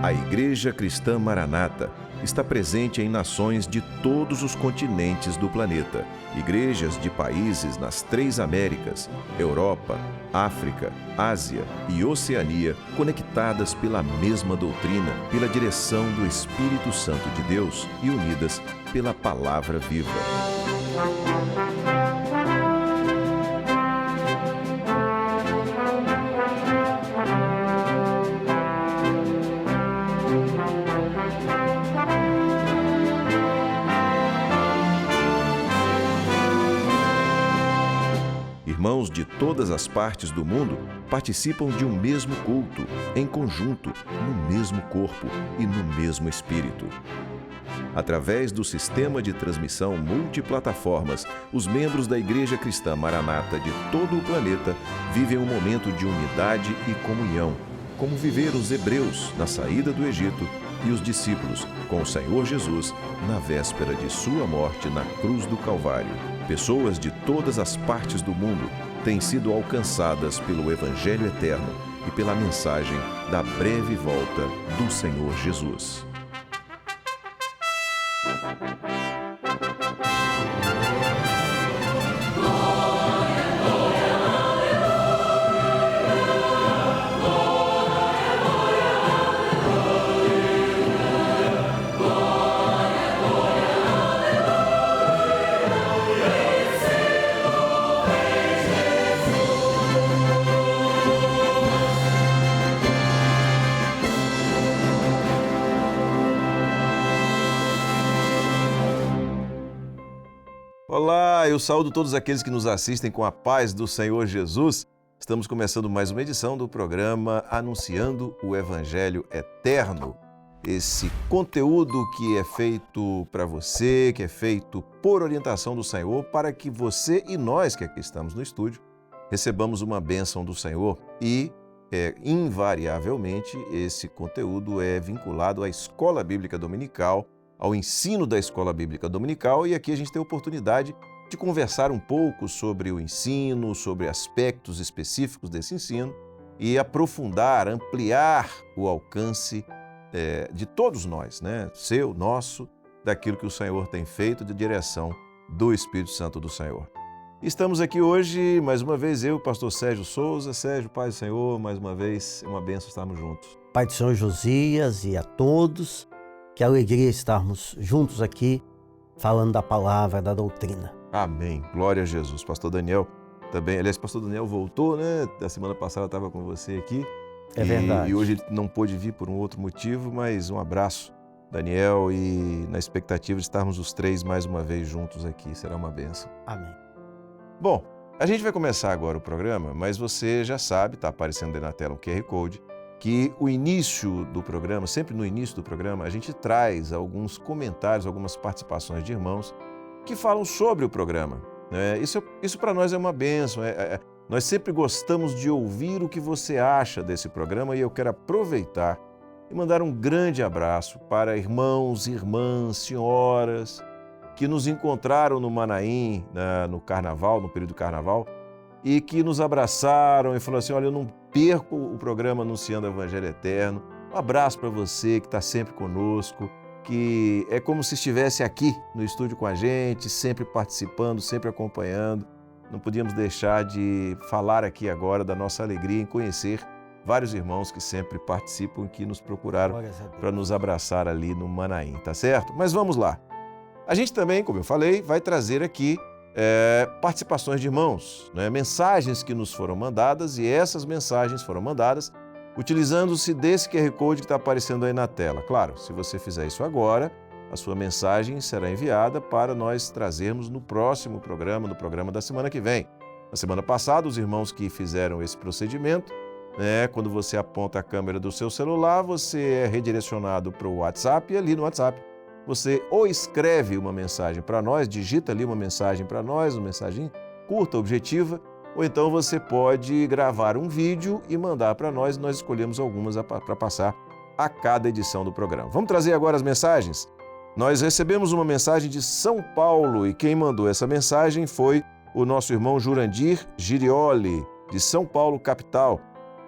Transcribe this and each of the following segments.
A Igreja Cristã Maranata está presente em nações de todos os continentes do planeta. Igrejas de países nas 3 Américas, Europa, África, Ásia e Oceania, conectadas pela mesma doutrina, pela direção do Espírito Santo de Deus e unidas pela Palavra Viva. Irmãos de todas as partes do mundo participam de um mesmo culto, em conjunto, no mesmo corpo e no mesmo espírito. Através do sistema de transmissão multiplataformas, os membros da Igreja Cristã Maranata de todo o planeta vivem um momento de unidade e comunhão, como viveram os hebreus na saída do Egito e os discípulos com o Senhor Jesus na véspera de sua morte na cruz do Calvário. Pessoas de todas as partes do mundo têm sido alcançadas pelo Evangelho eterno e pela mensagem da breve volta do Senhor Jesus. Olá, eu saúdo todos aqueles que nos assistem com a paz do Senhor Jesus. Estamos começando mais uma edição do programa Anunciando o Evangelho Eterno. Esse conteúdo que é feito para você, que é feito por orientação do Senhor, para que você e nós que aqui estamos no estúdio recebamos uma bênção do Senhor e, invariavelmente, esse conteúdo é vinculado à Escola Bíblica Dominical, ao ensino da Escola Bíblica Dominical, e aqui a gente tem a oportunidade de conversar um pouco sobre o ensino, sobre aspectos específicos desse ensino e aprofundar, ampliar o alcance de todos nós, né? Seu, nosso, daquilo que o Senhor tem feito, de direção do Espírito Santo do Senhor. Estamos aqui hoje, mais uma vez, eu, pastor Sérgio Souza. Sérgio, Pai do Senhor, mais uma vez, é uma bênção estarmos juntos. Pai do Senhor Josias e a todos, que alegria estarmos juntos aqui, falando da palavra, da doutrina. Amém. Glória a Jesus. Pastor Daniel também. Aliás, pastor Daniel voltou, né? Da semana passada estava com você aqui. É verdade. E hoje ele não pôde vir por um outro motivo, mas um abraço, Daniel, e na expectativa de estarmos os 3 mais uma vez juntos aqui. Será uma bênção. Amém. Bom, a gente vai começar agora o programa, mas você já sabe, está aparecendo aí na tela um QR Code, que o início do programa, sempre no início do programa, a gente traz alguns comentários, algumas participações de irmãos que falam sobre o programa. Isso para nós é uma bênção. Nós sempre gostamos de ouvir o que você acha desse programa e eu quero aproveitar e mandar um grande abraço para irmãos, irmãs, senhoras que nos encontraram no Manaim, no Carnaval, no período do Carnaval, e que nos abraçaram e falaram assim: olha, eu não perco o programa Anunciando o Evangelho Eterno. Um abraço para você que está sempre conosco, que é como se estivesse aqui no estúdio com a gente, sempre participando, sempre acompanhando. Não podíamos deixar de falar aqui agora da nossa alegria em conhecer vários irmãos que sempre participam e que nos procuraram para nos abraçar ali no Manaim, tá certo? Mas vamos lá. A gente também, como eu falei, vai trazer aqui participações de irmãos, né? Mensagens que nos foram mandadas, e essas mensagens foram mandadas utilizando-se desse QR Code que está aparecendo aí na tela. Claro, se você fizer isso agora, a sua mensagem será enviada para nós trazermos no próximo programa, no programa da semana que vem. Na semana passada, os irmãos que fizeram esse procedimento, quando você aponta a câmera do seu celular, você é redirecionado para o WhatsApp, e ali no WhatsApp você ou escreve uma mensagem para nós, digita ali uma mensagem para nós, uma mensagem curta, objetiva, ou então você pode gravar um vídeo e mandar para nós, nós escolhemos algumas para passar a cada edição do programa. Vamos trazer agora as mensagens? Nós recebemos uma mensagem de São Paulo e quem mandou essa mensagem foi o nosso irmão Jurandir Girioli, de São Paulo, capital.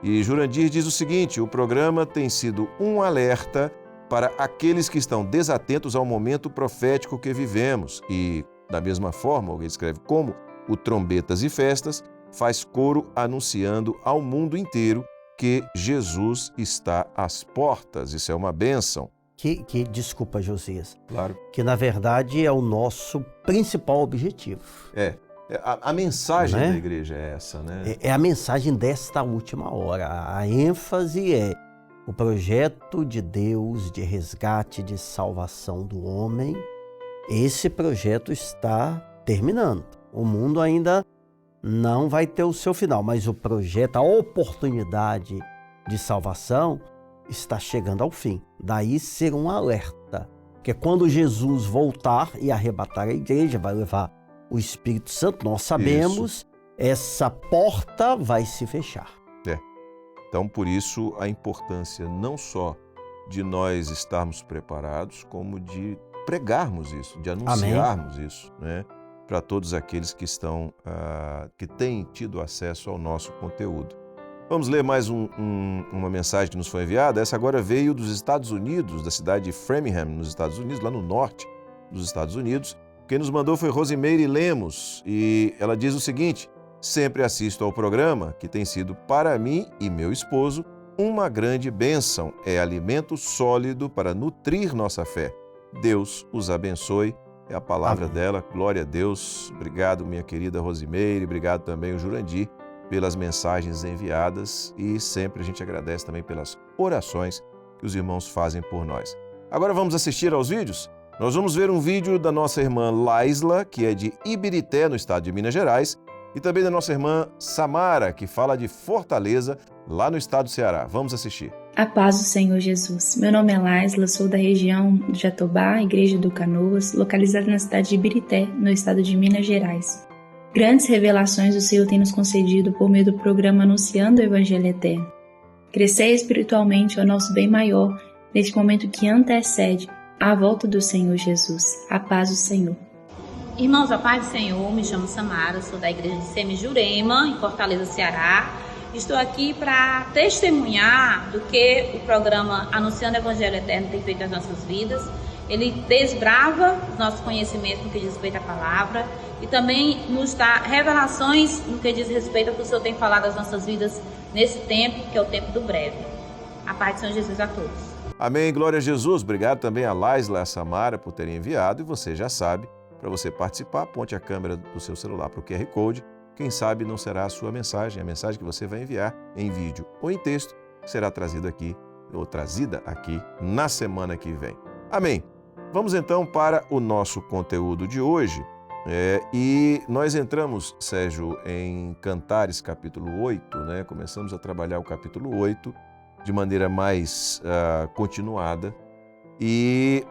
E Jurandir diz o seguinte: o programa tem sido um alerta para aqueles que estão desatentos ao momento profético que vivemos. E, da mesma forma, ele escreve, como o Trombetas e Festas faz coro anunciando ao mundo inteiro que Jesus está às portas. Isso é uma bênção. Desculpa, Josias. Claro. Que, na verdade, é o nosso principal objetivo. A mensagem Né? da igreja é essa, né? É a mensagem desta última hora. A ênfase é o projeto de Deus de resgate, de salvação do homem. Esse projeto está terminando. O mundo ainda não vai ter o seu final, mas o projeto, a oportunidade de salvação está chegando ao fim. Daí ser um alerta, porque quando Jesus voltar e arrebatar a igreja, vai levar o Espírito Santo, nós sabemos, essa porta vai se fechar. Então, por isso, a importância não só de nós estarmos preparados, como de pregarmos isso, de anunciarmos isso, né? Para todos aqueles que que têm tido acesso ao nosso conteúdo. Vamos ler mais uma mensagem que nos foi enviada. Essa agora veio dos Estados Unidos, da cidade de Framingham, nos Estados Unidos, lá no norte dos Estados Unidos. Quem nos mandou foi Rosimeire Lemos e ela diz o seguinte: sempre assisto ao programa, que tem sido para mim e meu esposo uma grande bênção. É alimento sólido para nutrir nossa fé. Deus os abençoe. É a palavra dela. Glória a Deus. Obrigado, minha querida Rosimeire. Obrigado também, o Jurandir, pelas mensagens enviadas. E sempre a gente agradece também pelas orações que os irmãos fazem por nós. Agora vamos assistir aos vídeos? Nós vamos ver um vídeo da nossa irmã Laisla, que é de Ibirité, no estado de Minas Gerais, e também da nossa irmã Samara, que fala de Fortaleza, lá no estado do Ceará. Vamos assistir. A paz do Senhor Jesus. Meu nome é Laisla, sou da região de Jatobá, Igreja do Canoas, localizada na cidade de Ibirité, no estado de Minas Gerais. Grandes revelações o Senhor tem nos concedido por meio do programa Anunciando o Evangelho Eterno. Crescer espiritualmente é o nosso bem maior, neste momento que antecede a volta do Senhor Jesus. A paz do Senhor. Irmãos, a paz do Senhor, me chamo Samara, sou da igreja de Semijurema, em Fortaleza, Ceará. Estou aqui para testemunhar do que o programa Anunciando o Evangelho Eterno tem feito nas nossas vidas. Ele desbrava os nossos conhecimentos no que diz respeito à palavra e também nos dá revelações no que diz respeito ao que o Senhor tem falado às nossas vidas nesse tempo, que é o tempo do breve. A paz do Senhor Jesus a todos. Amém, glória a Jesus. Obrigado também a Laisla e a Samara por terem enviado. E você já sabe, para você participar, aponte a câmera do seu celular para o QR Code. Quem sabe não será a sua mensagem, a mensagem que você vai enviar em vídeo ou em texto, será trazida aqui na semana que vem. Amém. Vamos então para o nosso conteúdo de hoje. E nós entramos, Sérgio, em Cantares capítulo 8, né? Começamos a trabalhar o capítulo 8 de maneira mais continuada. E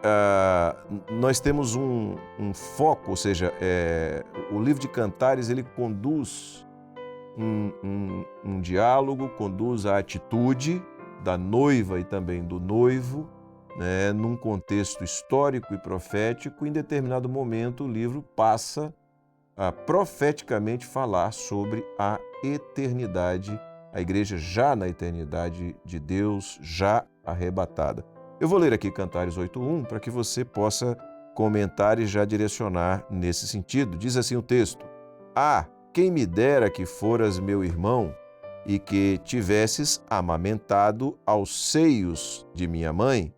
nós temos um foco, ou seja, o livro de Cantares ele conduz um diálogo, conduz a atitude da noiva e também do noivo, né, num contexto histórico e profético. Em determinado momento, o livro passa a profeticamente falar sobre a eternidade, a igreja já na eternidade de Deus, já arrebatada. Eu vou ler aqui Cantares 8.1 para que você possa comentar e já direcionar nesse sentido. Diz assim o texto: Ah, quem me dera que foras meu irmão e que tivesses amamentado aos seios de minha mãe.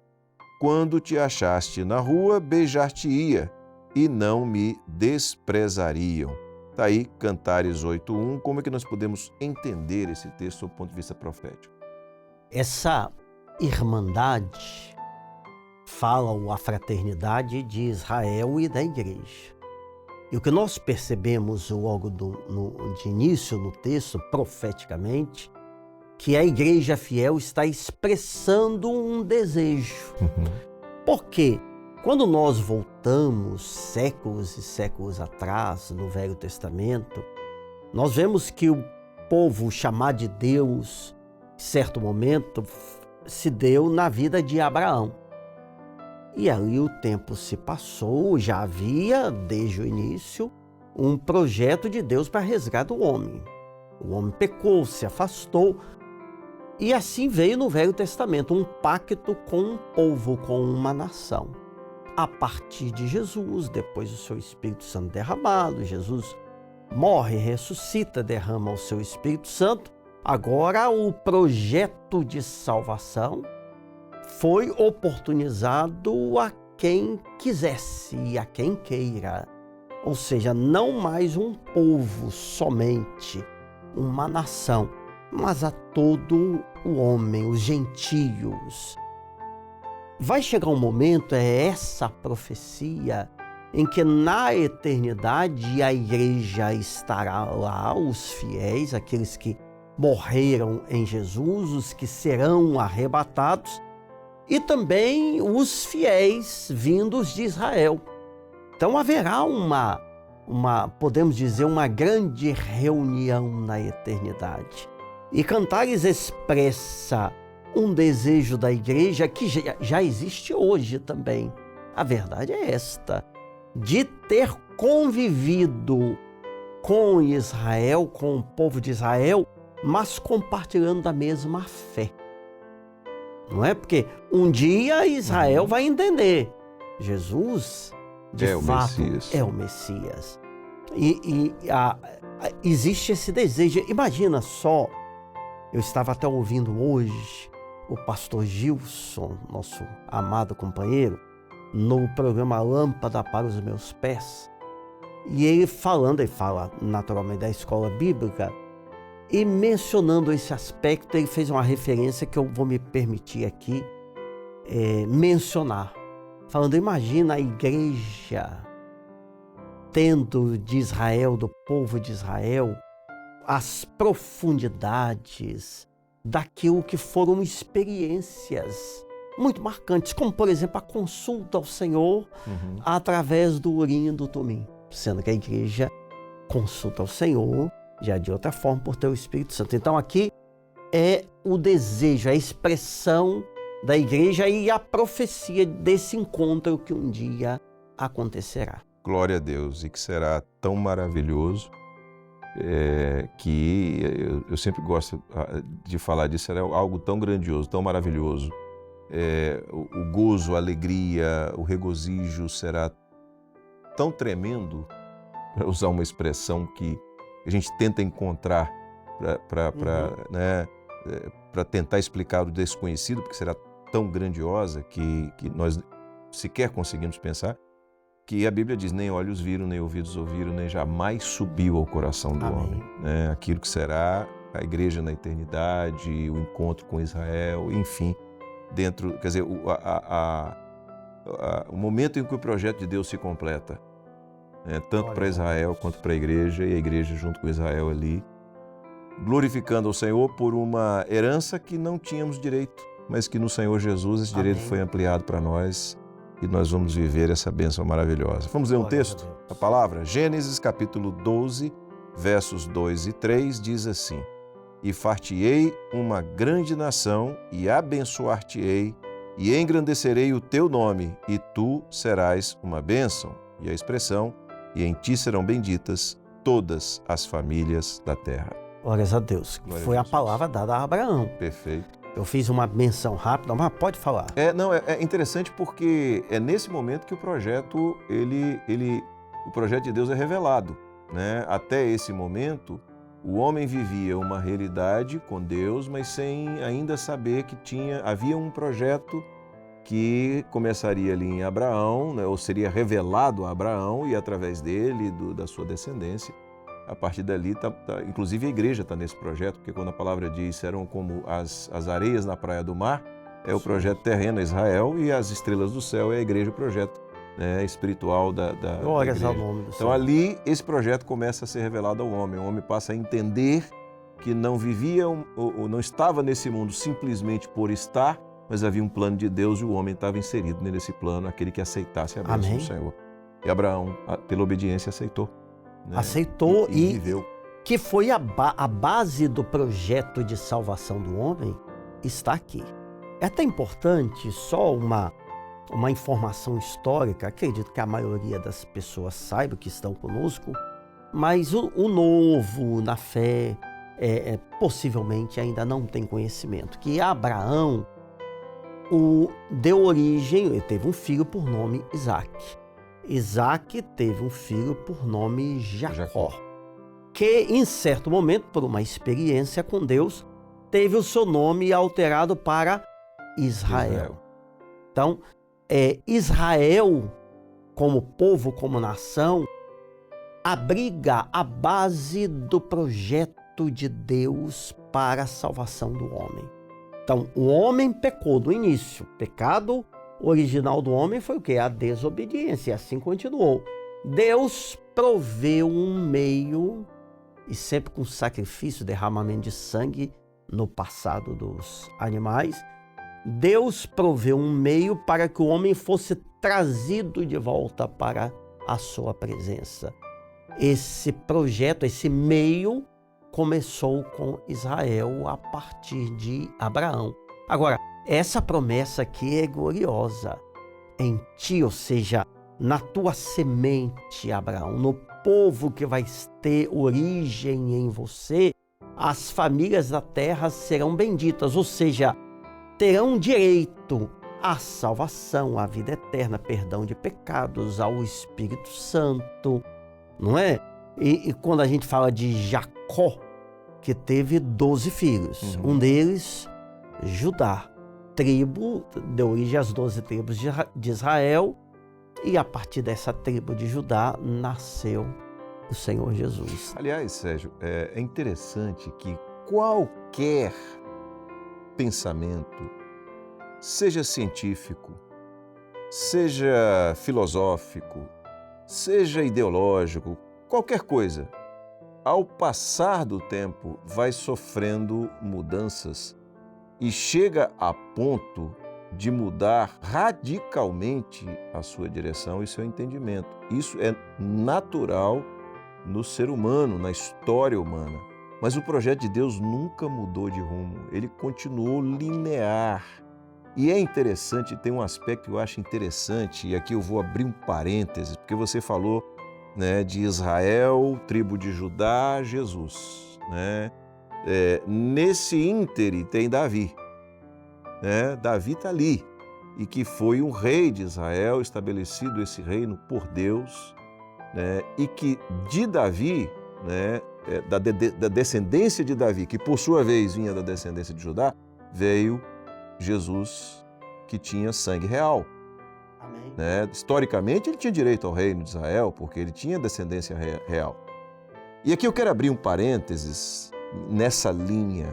Quando te achaste na rua, beijar-te-ia e não me desprezariam. Está aí Cantares 8.1. Como é que nós podemos entender esse texto do ponto de vista profético? Essa irmandade fala a fraternidade de Israel e da igreja. E o que nós percebemos logo de início no texto, profeticamente, que a igreja fiel está expressando um desejo. Porque quando nós voltamos séculos e séculos atrás, no Velho Testamento, nós vemos que o povo chamado de Deus, em certo momento, se deu na vida de Abraão. E ali o tempo se passou, já havia, desde o início, um projeto de Deus para resgatar o homem. O homem pecou, se afastou, E assim veio no Velho Testamento um pacto com um povo, com uma nação. A partir de Jesus, depois do seu Espírito Santo derramado, Jesus morre, ressuscita, derrama o seu Espírito Santo. Agora o projeto de salvação foi oportunizado a quem quisesse e a quem queira. Ou seja, não mais um povo somente, uma nação, mas a todo o homem, os gentios. Vai chegar um momento, é essa profecia, em que na eternidade a igreja estará lá, os fiéis, aqueles que morreram em Jesus, os que serão arrebatados, e também os fiéis vindos de Israel. Então haverá podemos dizer, uma grande reunião na eternidade. E Cantares expressa um desejo da igreja que já existe hoje também. A verdade é esta, de ter convivido com Israel, com o povo de Israel, mas compartilhando da mesma fé. Não é? Porque um dia Israel vai entender, Jesus, de fato, é o Messias. Existe esse desejo. Imagina só, eu estava até ouvindo hoje o pastor Gilson, nosso amado companheiro, no programa Lâmpada para os Meus Pés. E ele fala naturalmente da escola bíblica, e mencionando esse aspecto, ele fez uma referência que eu vou me permitir aqui mencionar. Falando, imagina a igreja tendo de Israel, do povo de Israel, as profundidades daquilo que foram experiências muito marcantes, como, por exemplo, a consulta ao Senhor através do Urim e do Tumim, sendo que a igreja consulta ao Senhor já de outra forma por ter o Espírito Santo. Então aqui é o desejo, a expressão da igreja e a profecia desse encontro que um dia acontecerá. Glória a Deus, e que será tão maravilhoso, que eu sempre gosto de falar disso, será algo tão grandioso, tão maravilhoso. O gozo, a alegria, o regozijo será tão tremendo, para usar uma expressão que a gente tenta encontrar para tentar explicar o desconhecido, porque será tão grandiosa que nós sequer conseguimos pensar, que a Bíblia diz, nem olhos viram, nem ouvidos ouviram, nem jamais subiu ao coração do homem. Né? Aquilo que será a igreja na eternidade, o encontro com Israel, enfim, quer dizer, o momento em que o projeto de Deus se completa, tanto para Israel quanto para a igreja, e a igreja junto com Israel ali, glorificando ao Senhor por uma herança que não tínhamos direito, mas que no Senhor Jesus esse direito foi ampliado para nós, e nós vamos viver essa bênção maravilhosa. Vamos ler um texto da palavra? Gênesis capítulo 12, versos 2 e 3, diz assim: E far-te-ei uma grande nação, e abençoar-te-ei, e engrandecerei o teu nome, e tu serás uma bênção. E a expressão, e em ti serão benditas todas as famílias da terra. Glórias a Deus. Foi a palavra dada a Abraão. Perfeito. Eu fiz uma menção rápida, mas pode falar. É interessante porque é nesse momento que o projeto de Deus é revelado, né? Até esse momento, o homem vivia uma realidade com Deus, mas sem ainda saber que havia um projeto que começaria ali em Abraão, né? Ou seria revelado a Abraão e através dele, da sua descendência. A partir dali, inclusive a igreja está nesse projeto, porque quando a palavra diz serão como as areias na praia do mar, é o projeto terreno, Israel, e as estrelas do céu é a igreja, o projeto espiritual da igreja. Ao nome do então Senhor. Ali esse projeto começa a ser revelado ao homem. O homem passa a entender que não vivia ou não estava nesse mundo simplesmente por estar, mas havia um plano de Deus e o homem estava inserido nesse plano, aquele que aceitasse a bênção do Senhor. E Abraão, pela obediência, aceitou. Né? Aceitou e viveu. Que foi a base do projeto de salvação do homem, está aqui. É até importante, só uma informação histórica, acredito que a maioria das pessoas saiba que estão conosco, mas o novo na fé, possivelmente ainda não tem conhecimento, que Abraão deu origem, ele teve um filho por nome Isaac. Isaac teve um filho por nome Jacó, que em certo momento, por uma experiência com Deus, teve o seu nome alterado para Israel. Então, Israel, como povo, como nação, abriga a base do projeto de Deus para a salvação do homem. Então, o homem pecou do início. O pecado original do homem foi o quê? A desobediência, e assim continuou. Deus proveu um meio, e sempre com sacrifício, derramamento de sangue no passado dos animais, Deus proveu um meio para que o homem fosse trazido de volta para a sua presença. Esse projeto, esse meio, começou com Israel a partir de Abraão. Agora, essa promessa aqui é gloriosa. Em ti, ou seja, na tua semente, Abraão, no povo que vai ter origem em você, as famílias da terra serão benditas, ou seja, terão direito à salvação, à vida eterna, perdão de pecados, ao Espírito Santo, não é? E quando a gente fala de Jacó, que teve 12 filhos, um deles, Judá, tribo, deu origem às 12 tribos de Israel, e a partir dessa tribo de Judá nasceu o Senhor Jesus. Aliás, Sérgio, é interessante que qualquer pensamento, seja científico, seja filosófico, seja ideológico, qualquer coisa, ao passar do tempo vai sofrendo mudanças e chega a ponto de mudar radicalmente a sua direção e seu entendimento. Isso é natural no ser humano, na história humana. Mas o projeto de Deus nunca mudou de rumo, ele continuou linear. E é interessante, tem um aspecto que eu acho interessante, e aqui eu vou abrir um parênteses, porque você falou, né, de Israel, tribo de Judá, Jesus, né? Nesse íntere tem Davi, né? Davi está ali, e que foi um rei de Israel, estabelecido esse reino por Deus, né? E que de Davi, né, da descendência de Davi, que por sua vez vinha da descendência de Judá, veio Jesus, que tinha sangue real. Amém. Né? Historicamente, ele tinha direito ao reino de Israel, porque ele tinha descendência real. E aqui eu quero abrir um parênteses nessa linha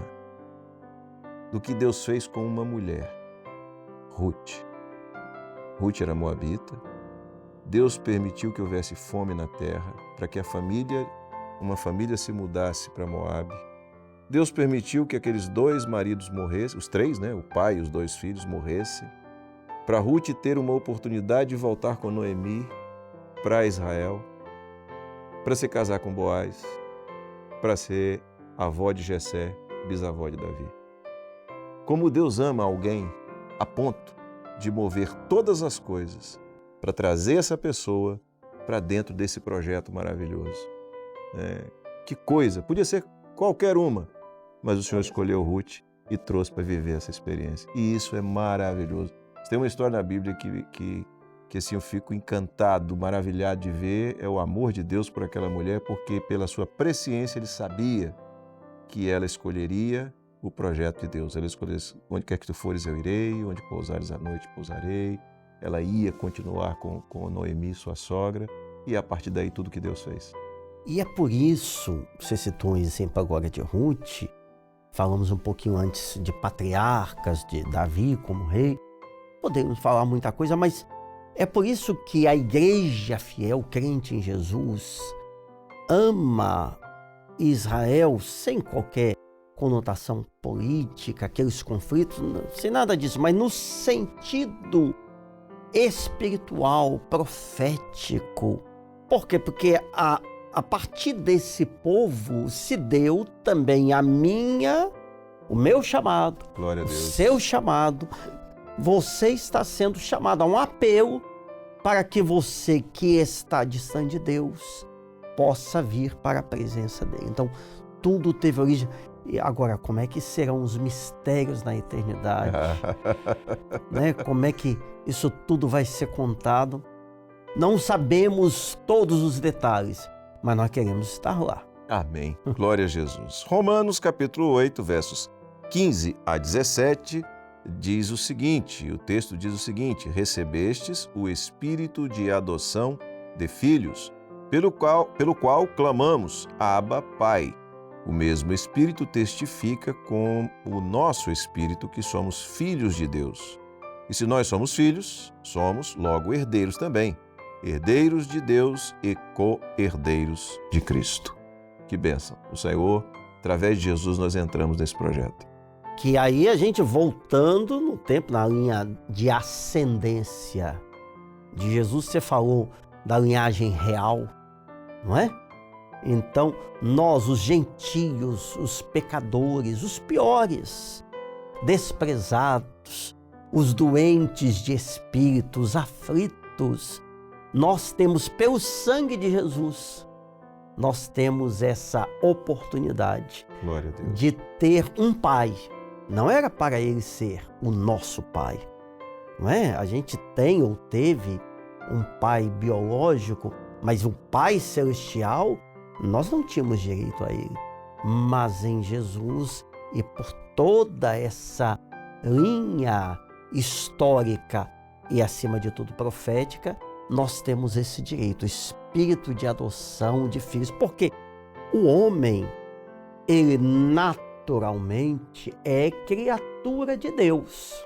do que Deus fez com uma mulher, Ruth. Ruth era moabita. Deus permitiu que houvesse fome na terra para que uma família se mudasse para Moabe. Deus permitiu que aqueles 2 maridos morressem, os 3, né? O pai e os 2 filhos morressem, para Ruth ter uma oportunidade de voltar com Noemi para Israel, para se casar com Boaz, para ser avó de Jessé, bisavó de Davi. Como Deus ama alguém a ponto de mover todas as coisas para trazer essa pessoa para dentro desse projeto maravilhoso. Que coisa! Podia ser qualquer uma, mas o Senhor escolheu Ruth e trouxe para viver essa experiência. E isso é maravilhoso. Tem uma história na Bíblia que assim, eu fico encantado, maravilhado de ver, é o amor de Deus por aquela mulher, porque pela sua presciência ele sabia que ela escolheria o projeto de Deus. Ela escolheu: onde quer que tu fores eu irei, onde pousares à noite pousarei. Ela ia continuar com Noemi, sua sogra, e a partir daí tudo que Deus fez. E é por isso, você citou um exemplo agora de Ruth, falamos um pouquinho antes de patriarcas, de Davi como rei, podemos falar muita coisa, mas é por isso que a igreja fiel, crente em Jesus, ama Israel sem qualquer conotação política, aqueles conflitos, sem nada disso, mas no sentido espiritual, profético. Por quê? Porque a partir desse povo se deu também o meu chamado, Glória a Deus. o seu chamado. Você está sendo chamado a um apelo para que você que está distante de Deus possa vir para a presença dele. Então, tudo teve origem. E agora, como é que serão os mistérios na eternidade? Né? Como é que isso tudo vai ser contado? Não sabemos todos os detalhes, mas nós queremos estar lá. Amém. Glória a Jesus. Romanos capítulo 8, versos 15 a 17, diz o seguinte, o texto diz o seguinte: recebestes o Espírito de adoção de filhos, pelo qual clamamos, Abba, Pai. O mesmo Espírito testifica com o nosso Espírito que somos filhos de Deus. E se nós somos filhos, somos logo herdeiros também, herdeiros de Deus e co-herdeiros de Cristo. Que bênção! O Senhor, através de Jesus, nós entramos nesse projeto. Que aí a gente voltando no tempo, na linha de ascendência de Jesus, você falou da linhagem real, não é? Então, nós, os gentios, os pecadores, os piores, desprezados, os doentes de espírito, os aflitos, nós temos, pelo sangue de Jesus, nós temos essa oportunidade Glória a Deus. de ter um pai. Não era para ele ser o nosso pai, não é? A gente tem ou teve um pai biológico, mas o pai celestial, nós não tínhamos direito a ele. Mas em Jesus e por toda essa linha histórica e, acima de tudo, profética, nós temos esse direito, o espírito de adoção de filhos. Porque o homem, ele naturalmente é criatura de Deus.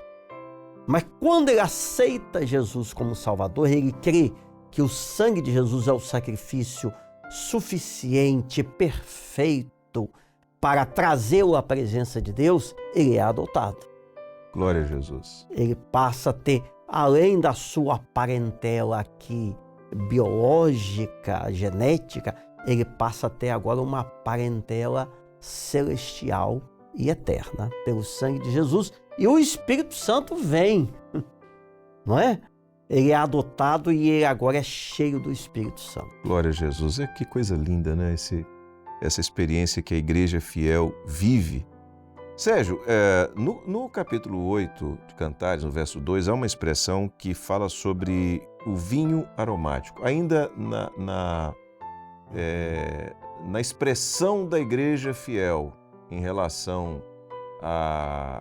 Mas quando ele aceita Jesus como Salvador, ele crê que o sangue de Jesus é o sacrifício suficiente, perfeito para trazê-lo à presença de Deus, ele é adotado. Glória a Jesus. Ele passa a ter, além da sua parentela aqui biológica, genética, ele passa a ter agora uma parentela celestial e eterna, pelo sangue de Jesus. E o Espírito Santo vem, não é? Ele é adotado e ele agora é cheio do Espírito Santo. Glória a Jesus. Que coisa linda, né? Essa experiência que a igreja fiel vive. Sérgio, no capítulo 8 de Cantares, no verso 2, há uma expressão que fala sobre o vinho aromático. Ainda na expressão da igreja fiel em relação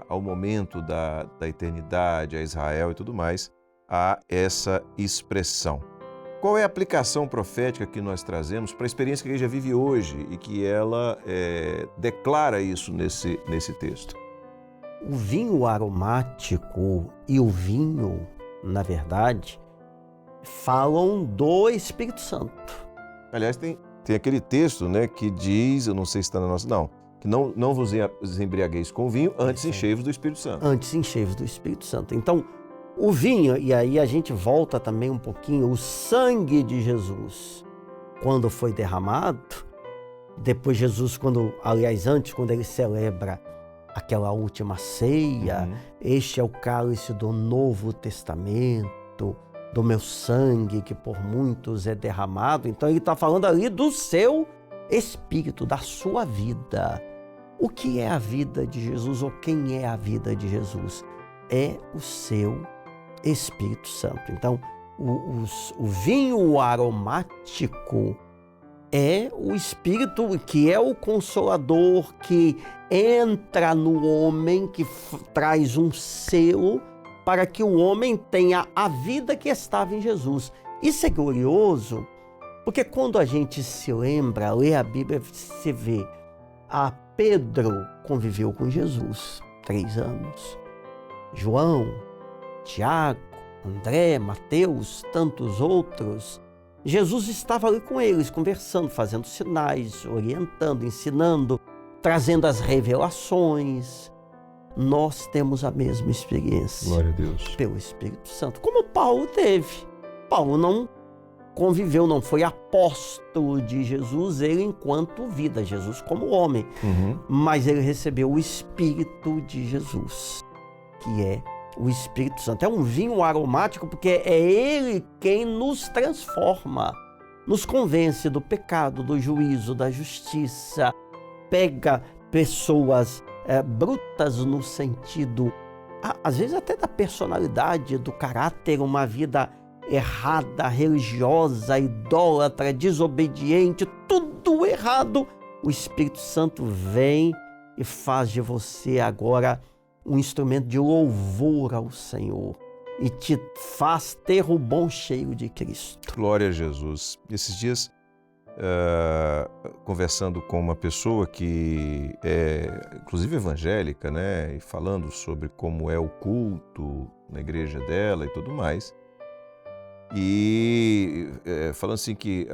ao momento da eternidade, a Israel e tudo mais, há essa expressão. Qual é a aplicação profética que nós trazemos para a experiência que a igreja vive hoje e que ela declara isso nesse texto? O vinho aromático e o vinho, na verdade, falam do Espírito Santo. Aliás, tem aquele texto, né, que diz, eu não sei se está na nossa... Não, que não vos embriagueis com vinho, antes enchei-vos do Espírito Santo. Antes enchei-vos do Espírito Santo. Então, o vinho, e aí a gente volta também um pouquinho, o sangue de Jesus, quando foi derramado, depois Jesus, antes, quando ele celebra aquela última ceia, este é o cálice do Novo Testamento, do meu sangue, que por muitos é derramado. Então ele está falando ali do seu espírito, da sua vida. O que é a vida de Jesus, ou quem é a vida de Jesus? É o seu Espírito Santo. Então, o vinho aromático é o Espírito que é o Consolador, que entra no homem, que traz um selo para que o homem tenha a vida que estava em Jesus. Isso é glorioso, porque quando a gente se lembra, lê a Bíblia, você vê, Pedro conviveu com Jesus 3 anos, João, Tiago, André, Mateus, tantos outros. Jesus estava ali com eles, conversando, fazendo sinais, orientando, ensinando, trazendo as revelações. Nós temos a mesma experiência. Glória a Deus. Pelo Espírito Santo, como Paulo teve. Paulo não conviveu, não foi apóstolo de Jesus, ele enquanto vida, Jesus como homem. Mas ele recebeu o Espírito de Jesus, que é o Espírito Santo. É um vinho aromático porque é ele quem nos transforma, nos convence do pecado, do juízo, da justiça, pega pessoas brutas no sentido, às vezes até da personalidade, do caráter, uma vida errada, religiosa, idólatra, desobediente, tudo errado. O Espírito Santo vem e faz de você agora um instrumento de louvor ao Senhor e te faz ter o bom cheiro de Cristo. Glória a Jesus. Esses dias, conversando com uma pessoa que é, inclusive, evangélica, né, e falando sobre como é o culto na igreja dela e tudo mais, e falando assim que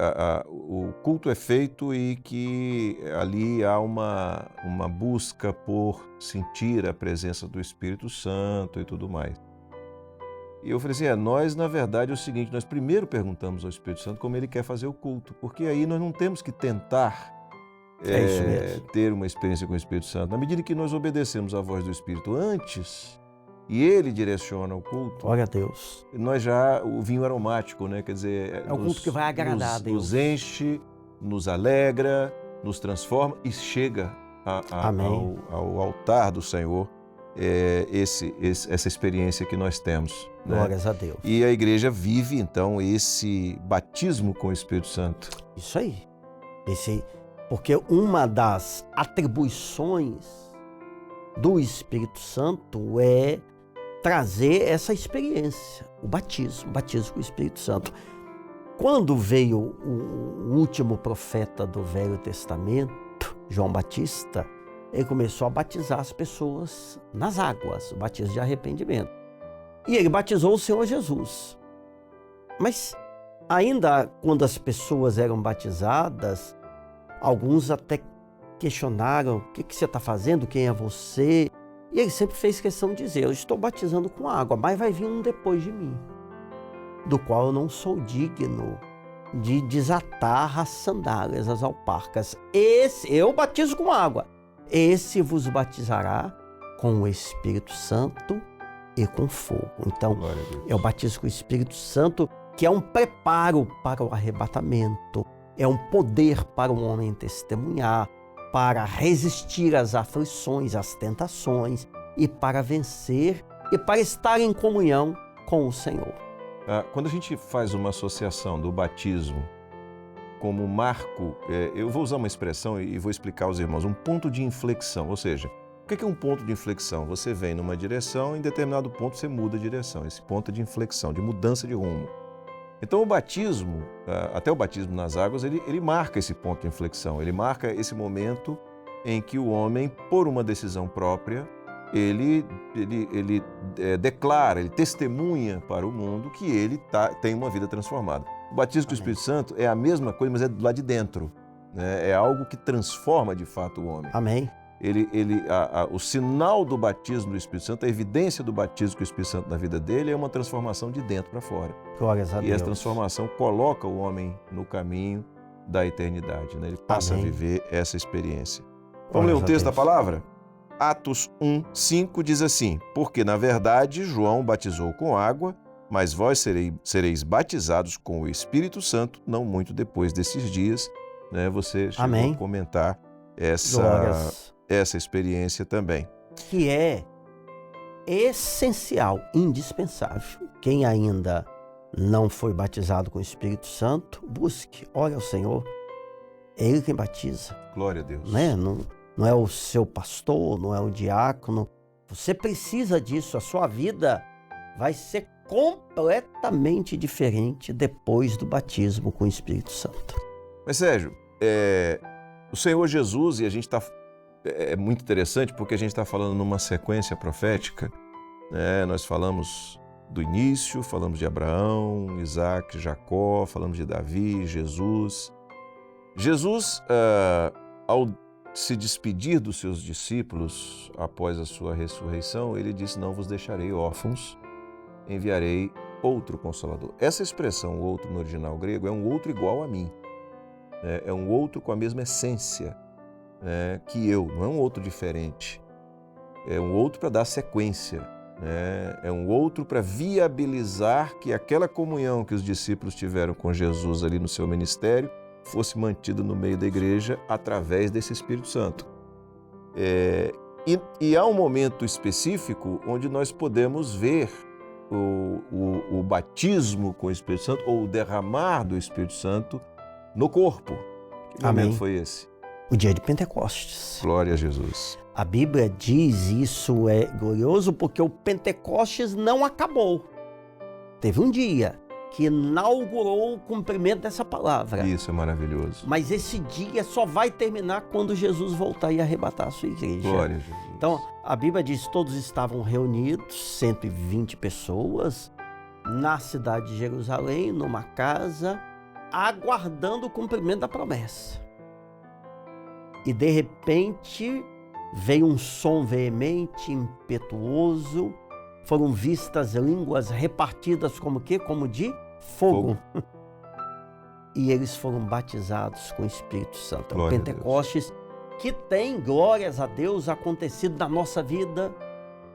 o culto é feito e que ali há uma busca por sentir a presença do Espírito Santo e tudo mais. E eu falei assim, nós na verdade é o seguinte, nós primeiro perguntamos ao Espírito Santo como ele quer fazer o culto, porque aí nós não temos que tentar ter uma experiência com o Espírito Santo. Na medida que nós obedecemos à voz do Espírito antes, e ele direciona o culto. Glória a Deus. Nós já, o vinho aromático, né? Quer dizer, é o culto que vai agradar a Deus. Nos enche, nos alegra, nos transforma e chega ao altar do Senhor essa experiência que nós temos. Né? Glórias a Deus. E a igreja vive, então, esse batismo com o Espírito Santo. Isso aí. Porque uma das atribuições do Espírito Santo é trazer essa experiência, o batismo com o Espírito Santo. Quando veio o último profeta do Velho Testamento, João Batista, ele começou a batizar as pessoas nas águas, o batismo de arrependimento. E ele batizou o Senhor Jesus. Mas ainda quando as pessoas eram batizadas, alguns até questionaram, o que você está fazendo, quem é você? E ele sempre fez questão de dizer, eu estou batizando com água, mas vai vir um depois de mim, do qual eu não sou digno de desatar as sandálias, as alparcas. Eu batizo com água, esse vos batizará com o Espírito Santo e com fogo. Então, é o batismo com o Espírito Santo, que é um preparo para o arrebatamento, é um poder para o homem testemunhar, para resistir às aflições, às tentações, e para vencer e para estar em comunhão com o Senhor. Quando a gente faz uma associação do batismo como marco, eu vou usar uma expressão e vou explicar aos irmãos, um ponto de inflexão, ou seja, o que é um ponto de inflexão? Você vem numa direção, em determinado ponto você muda a direção, esse ponto de inflexão, de mudança de rumo. Então o batismo, até o batismo nas águas, ele marca esse ponto de inflexão, ele marca esse momento em que o homem, por uma decisão própria, ele declara, ele testemunha para o mundo que ele tem uma vida transformada. O batismo com o Espírito Santo é a mesma coisa, mas é do lado de dentro, né? É algo que transforma de fato o homem. Amém. O sinal do batismo do Espírito Santo, a evidência do batismo com o Espírito Santo na vida dele é uma transformação de dentro para fora. Glórias a Deus. E essa transformação coloca o homem no caminho da eternidade, né? Ele passa a viver essa experiência. Vamos ler um texto da palavra? Atos 1:5 diz assim, porque na verdade João batizou com água, mas vós sereis batizados com o Espírito Santo, não muito depois desses dias, né? Você chegou a comentar essa experiência também. Que é essencial, indispensável. Quem ainda não foi batizado com o Espírito Santo, busque, ore ao Senhor. É Ele quem batiza. Glória a Deus. Né? Não é o seu pastor, não é o diácono. Você precisa disso. A sua vida vai ser completamente diferente depois do batismo com o Espírito Santo. Mas, Sérgio, o Senhor Jesus, e a gente está... É muito interessante porque a gente está falando numa sequência profética, né? Nós falamos do início, falamos de Abraão, Isaac, Jacó, falamos de Davi, Jesus. Jesus, ao se despedir dos seus discípulos após a sua ressurreição, ele disse, não vos deixarei órfãos, enviarei outro Consolador. Essa expressão, outro no original grego, é um outro igual a mim. É um outro com a mesma essência que eu, não é um outro diferente. É um outro para dar sequência. É um outro para viabilizar que aquela comunhão que os discípulos tiveram com Jesus ali no seu ministério fosse mantido no meio da igreja através desse Espírito Santo. E há um momento específico onde nós podemos ver o batismo com o Espírito Santo ou o derramar do Espírito Santo no corpo. Que Amém. momento foi esse? O dia de Pentecostes. Glória a Jesus. A Bíblia diz isso é glorioso porque o Pentecostes não acabou. Teve um dia que inaugurou o cumprimento dessa palavra. Isso é maravilhoso. Mas esse dia só vai terminar quando Jesus voltar e arrebatar a sua igreja. Glória a Jesus. Então, a Bíblia diz que todos estavam reunidos, 120 pessoas, na cidade de Jerusalém, numa casa, aguardando o cumprimento da promessa. E, de repente, veio um som veemente, impetuoso, foram vistas línguas repartidas como quê? Como de fogo. E eles foram batizados com o Espírito Santo. Glória O Pentecostes, que tem, glórias a Deus, acontecido na nossa vida,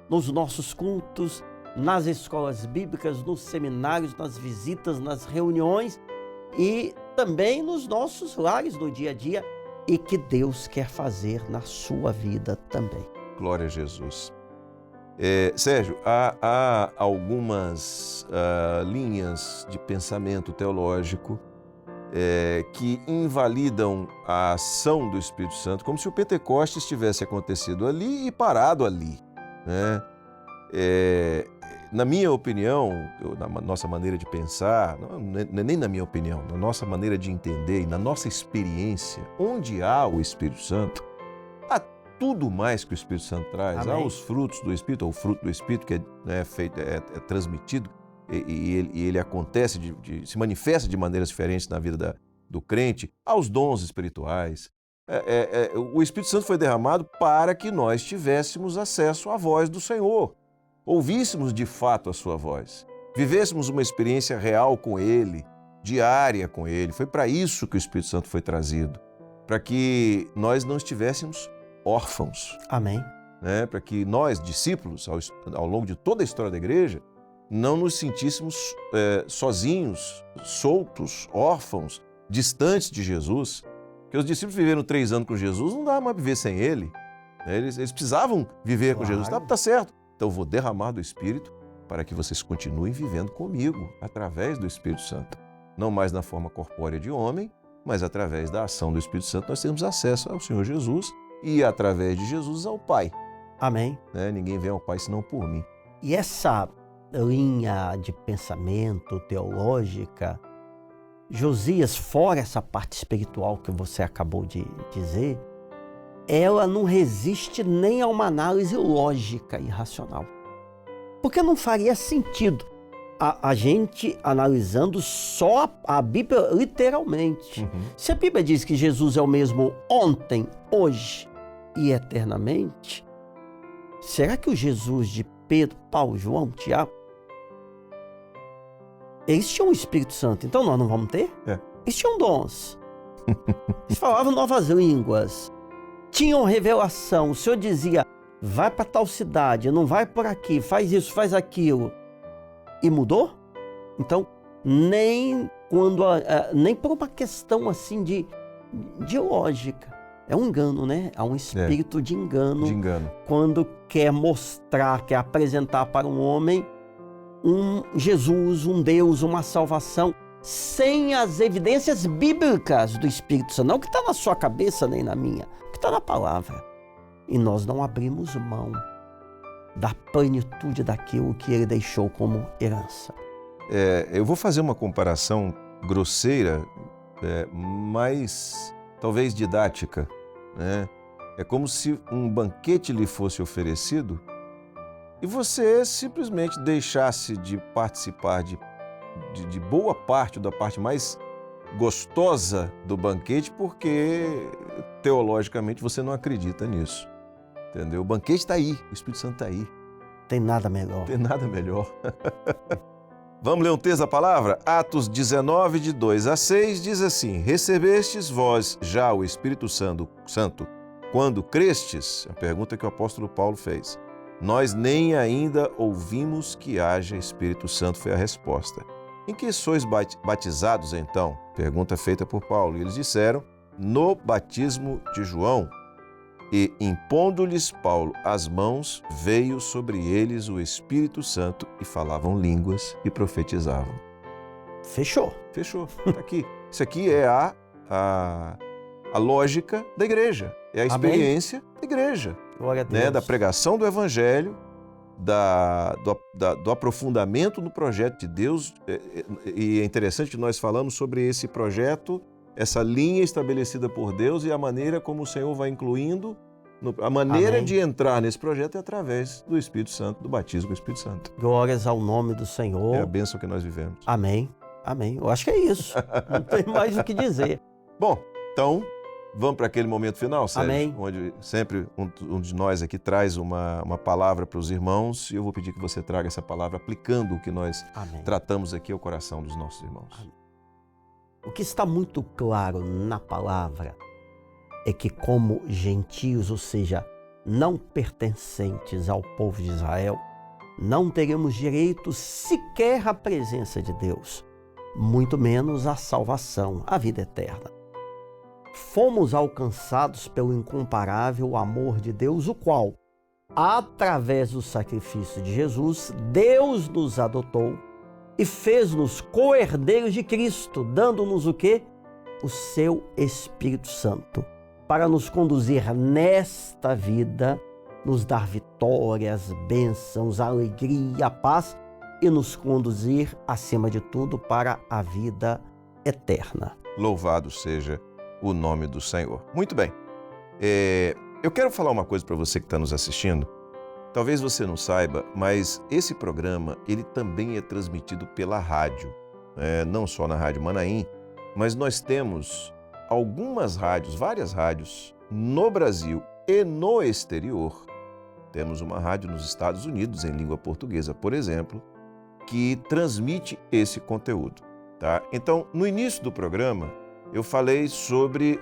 nos nossos cultos, nas escolas bíblicas, nos seminários, nas visitas, nas reuniões e também nos nossos lares no dia a dia, e que Deus quer fazer na sua vida também. Glória a Jesus. Sérgio, há algumas linhas de pensamento teológico que invalidam a ação do Espírito Santo, como se o Pentecostes tivesse acontecido ali e parado ali, né? Na minha opinião, na nossa maneira de pensar, nem na minha opinião, na nossa maneira de entender e na nossa experiência, onde há o Espírito Santo, há tudo mais que o Espírito Santo traz. Amém. Há os frutos do Espírito, ou o fruto do Espírito que é transmitido e ele acontece, se manifesta de maneiras diferentes na vida do crente. Há os dons espirituais. O Espírito Santo foi derramado para que nós tivéssemos acesso à voz do Senhor, ouvíssemos de fato a sua voz, vivêssemos uma experiência real com Ele, diária com Ele. Foi para isso que o Espírito Santo foi trazido, para que nós não estivéssemos órfãos. Amém. Né? Para que nós, discípulos, ao longo de toda a história da igreja, não nos sentíssemos sozinhos, soltos, órfãos, distantes de Jesus. Porque os discípulos viveram 3 anos com Jesus, não dava mais viver sem Ele. Eles precisavam viver com Jesus. Tá certo. Então eu vou derramar do Espírito para que vocês continuem vivendo comigo, através do Espírito Santo. Não mais na forma corpórea de homem, mas através da ação do Espírito Santo nós temos acesso ao Senhor Jesus e através de Jesus ao Pai. Amém. Ninguém vem ao Pai senão por mim. E essa linha de pensamento teológica, Josias, fora essa parte espiritual que você acabou de dizer, ela não resiste nem a uma análise lógica e racional. Porque não faria sentido a gente analisando só a Bíblia literalmente. Uhum. Se a Bíblia diz que Jesus é o mesmo ontem, hoje e eternamente, será que o Jesus de Pedro, Paulo, João, Tiago, eles tinham o Espírito Santo, então nós não vamos ter? Eles tinham dons. Eles falavam novas línguas, tinham revelação. O Senhor dizia, vai para tal cidade, não vai por aqui, faz isso, faz aquilo. E mudou? Então, nem por uma questão assim de lógica. É um engano, né? Há um espírito de engano. De engano. Quando quer mostrar, quer apresentar para um homem um Jesus, um Deus, uma salvação, sem as evidências bíblicas do Espírito Santo. Não o que está na sua cabeça nem na minha, o que está na palavra. E nós não abrimos mão da plenitude daquilo que ele deixou como herança. Eu vou fazer uma comparação grosseira, mas talvez didática, né? É como se um banquete lhe fosse oferecido e você simplesmente deixasse de participar de boa parte, da parte mais gostosa do banquete, porque teologicamente você não acredita nisso. Entendeu? O banquete está aí, o Espírito Santo está aí. Tem nada melhor. Tem nada melhor. Vamos ler um texto da palavra? Atos 19, de 2 a 6, diz assim: recebestes vós já o Espírito Santo quando crestes? A pergunta que o apóstolo Paulo fez. Nós nem ainda ouvimos que haja Espírito Santo, foi a resposta. em que sois batizados então? Pergunta feita por Paulo. E eles disseram, no batismo de João. E impondo-lhes Paulo as mãos, veio sobre eles o Espírito Santo e falavam línguas e profetizavam. Fechou. Fechou, está aqui. Isso aqui é a lógica da igreja, é a experiência da igreja. Glória a Deus. Né? Da pregação do Evangelho, do aprofundamento no projeto de Deus. E é interessante que nós falamos sobre esse projeto, essa linha estabelecida por Deus e a maneira como o Senhor vai incluindo. A maneira de entrar nesse projeto é através do Espírito Santo, do batismo com o Espírito Santo. Glórias ao nome do Senhor. É a bênção que nós vivemos. Amém. Amém. Eu acho que é isso. Não tem mais o que dizer. Bom, então, vamos para aquele momento final, Sérgio? Amém. Onde sempre um de nós aqui traz uma palavra para os irmãos e eu vou pedir que você traga essa palavra aplicando o que nós tratamos aqui ao coração dos nossos irmãos. Amém. O que está muito claro na palavra é que como gentios, ou seja, não pertencentes ao povo de Israel, não teremos direito sequer à presença de Deus, muito menos à salvação, à vida eterna. Fomos alcançados pelo incomparável amor de Deus, o qual, através do sacrifício de Jesus, Deus nos adotou e fez-nos co-herdeiros de Cristo, dando-nos o quê? O seu Espírito Santo, para nos conduzir nesta vida, nos dar vitórias, bênçãos, alegria, paz e nos conduzir, acima de tudo, para a vida eterna. Louvado seja o nome do Senhor. Muito bem. Eu quero falar uma coisa para você que está nos assistindo. Talvez você não saiba, mas esse programa ele também é transmitido pela rádio. Não só na Rádio Manaim, mas nós temos algumas rádios, várias rádios no Brasil e no exterior. Temos uma rádio nos Estados Unidos, em língua portuguesa, por exemplo, que transmite esse conteúdo. Tá? Então, no início do programa, eu falei sobre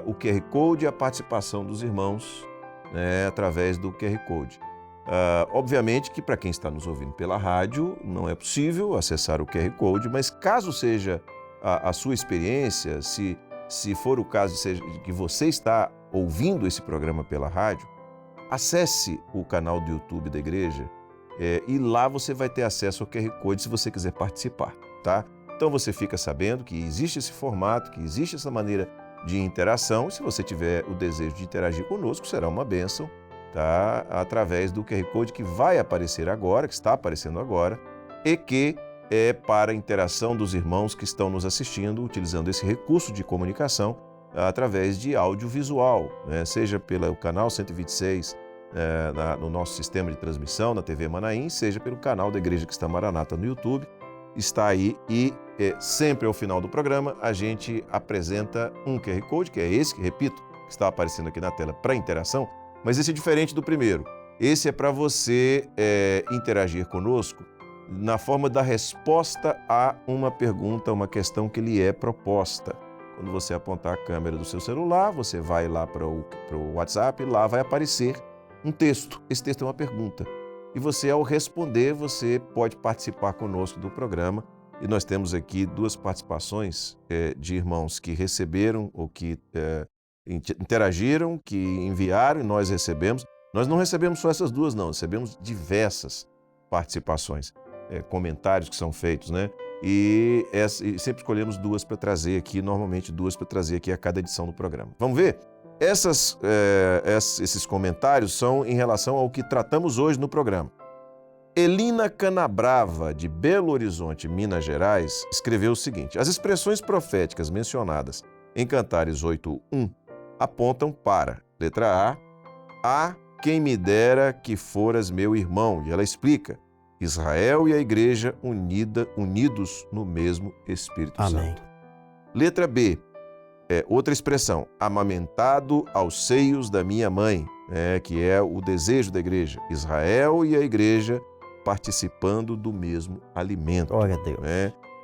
o QR Code e a participação dos irmãos, né, através do QR Code. Obviamente que para quem está nos ouvindo pela rádio, não é possível acessar o QR Code, mas caso seja a sua experiência, se for o caso de que você está ouvindo esse programa pela rádio, acesse o canal do YouTube da igreja e lá você vai ter acesso ao QR Code se você quiser participar, tá? Então você fica sabendo que existe esse formato, que existe essa maneira de interação e se você tiver o desejo de interagir conosco, será uma bênção, tá? Através do QR Code que vai aparecer agora, que está aparecendo agora e que é para a interação dos irmãos que estão nos assistindo, utilizando esse recurso de comunicação através de audiovisual, né? Seja pelo canal 126 no nosso sistema de transmissão, na TV Manaim, seja pelo canal da Igreja Cristã Maranata no YouTube, está aí e sempre ao final do programa a gente apresenta um QR Code, que é esse, que repito, que está aparecendo aqui na tela para interação, mas esse é diferente do primeiro. Esse é para você interagir conosco na forma da resposta a uma pergunta, uma questão que lhe é proposta. Quando você apontar a câmera do seu celular, você vai lá para o WhatsApp e lá vai aparecer um texto. Esse texto é uma pergunta. E você, ao responder, você pode participar conosco do programa. E nós temos aqui duas participações de irmãos que receberam ou que interagiram, que enviaram e nós recebemos. Nós não recebemos só essas duas, não. Recebemos diversas participações, comentários que são feitos, né? E sempre escolhemos duas para trazer aqui, normalmente duas para trazer aqui a cada edição do programa. Vamos ver? Esses comentários são em relação ao que tratamos hoje no programa. Elina Canabrava, de Belo Horizonte, Minas Gerais, escreveu o seguinte: as expressões proféticas mencionadas em Cantares 8:1 apontam para, letra A quem me dera que foras meu irmão. E ela explica: Israel e a igreja unidos no mesmo Espírito Amém. Santo. Letra B, outra expressão, amamentado aos seios da minha mãe, que é o desejo da igreja. Israel e a igreja participando do mesmo alimento. Glória a Deus.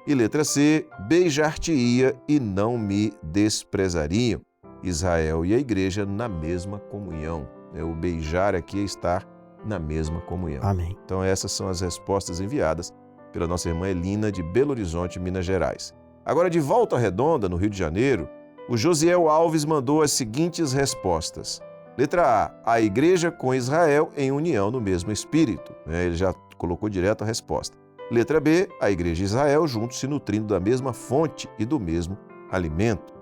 E letra C, beijar-te-ia e não me desprezariam. Israel e a igreja na mesma comunhão. O beijar aqui é estar na mesma comunhão. Amém. Então essas são as respostas enviadas pela nossa irmã Elina, de Belo Horizonte, Minas Gerais. Agora, de Volta Redonda, no Rio de Janeiro, o Josiel Alves mandou as seguintes respostas. Letra A igreja com Israel em união no mesmo espírito. Ele já colocou direto a resposta. Letra B, a igreja e Israel juntos se nutrindo da mesma fonte e do mesmo alimento.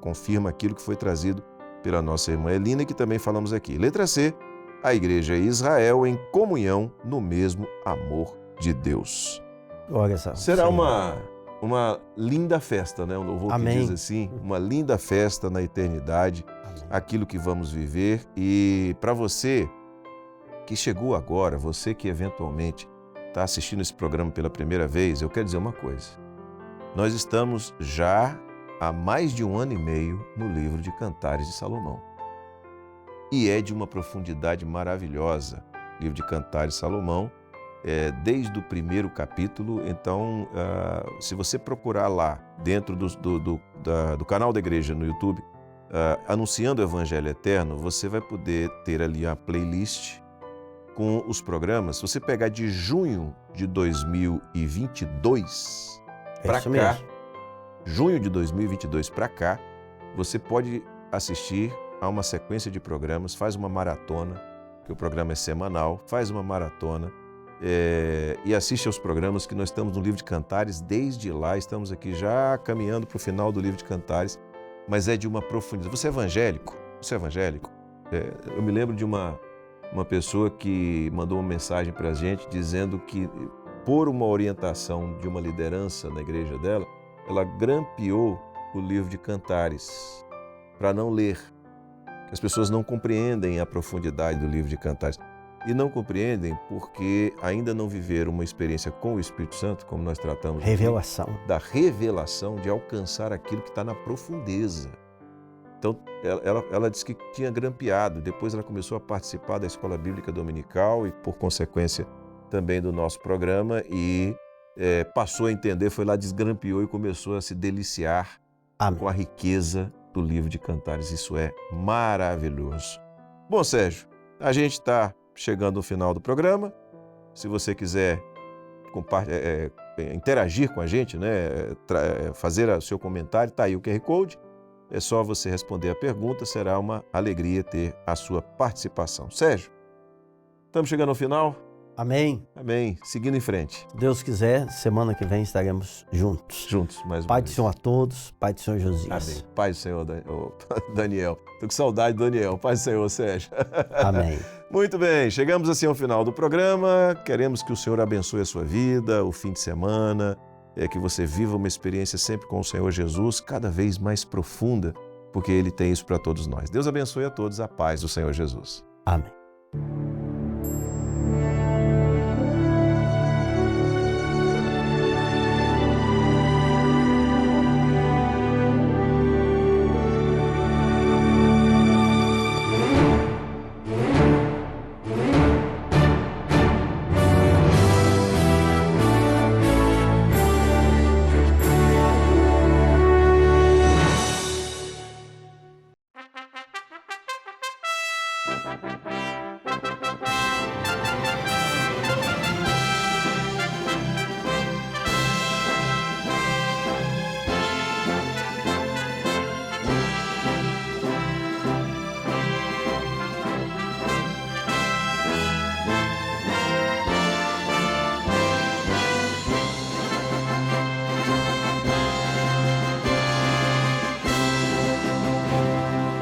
Confirma aquilo que foi trazido pela nossa irmã Elina, que também falamos aqui. Letra C, a igreja e Israel em comunhão no mesmo amor de Deus. Glórias a Deus. Será uma linda festa, né? Um louvor que diz assim, uma linda festa na eternidade, aquilo que vamos viver. E para você que chegou agora, você que eventualmente está assistindo esse programa pela primeira vez, eu quero dizer uma coisa. Nós estamos já há mais de 1 ano e meio no livro de Cantares de Salomão. E é de uma profundidade maravilhosa, o livro de Cantares de Salomão, desde o primeiro capítulo. Então, se você procurar lá, dentro do canal da igreja no YouTube, Anunciando o Evangelho Eterno, você vai poder ter ali a playlist com os programas. Se você pegar de junho de 2022 para cá, junho de 2022 para cá, você pode assistir a uma sequência de programas, faz uma maratona, que o programa é semanal, faz uma maratona e assiste aos programas que nós estamos no livro de Cantares. Desde lá, estamos aqui já caminhando para o final do livro de Cantares, mas é de uma profundidade. Você é evangélico? Você é evangélico? Eu me lembro de uma pessoa que mandou uma mensagem para a gente dizendo que, por uma orientação de uma liderança na igreja dela, ela grampeou o livro de Cantares para não ler. As pessoas não compreendem a profundidade do livro de Cantares. E não compreendem porque ainda não viveram uma experiência com o Espírito Santo, como nós tratamos revelação. Da revelação, de alcançar aquilo que está na profundeza. Então, ela disse que tinha grampeado, depois ela começou a participar da Escola Bíblica Dominical e, por consequência, também do nosso programa, e passou a entender, foi lá, desgrampeou e começou a se deliciar com a riqueza do livro de Cantares. Isso é maravilhoso. Bom, Sérgio, a gente está chegando ao final do programa. Se você quiser interagir com a gente, fazer o seu comentário, está aí o QR Code. É só você responder a pergunta, será uma alegria ter a sua participação. Sérgio, estamos chegando ao final? Amém. Amém. Seguindo em frente. Se Deus quiser, semana que vem estaremos juntos. Juntos, mais uma Pai vez. do Senhor a todos, Pai do Senhor Josias. Amém. Pai do Senhor, Daniel. Estou com saudade do Daniel. Pai do Senhor, Sérgio. Amém. Muito bem, chegamos assim ao final do programa. Queremos que o Senhor abençoe a sua vida, o fim de semana, que você viva uma experiência sempre com o Senhor Jesus, cada vez mais profunda, porque Ele tem isso para todos nós. Deus abençoe a todos, a paz do Senhor Jesus. Amém.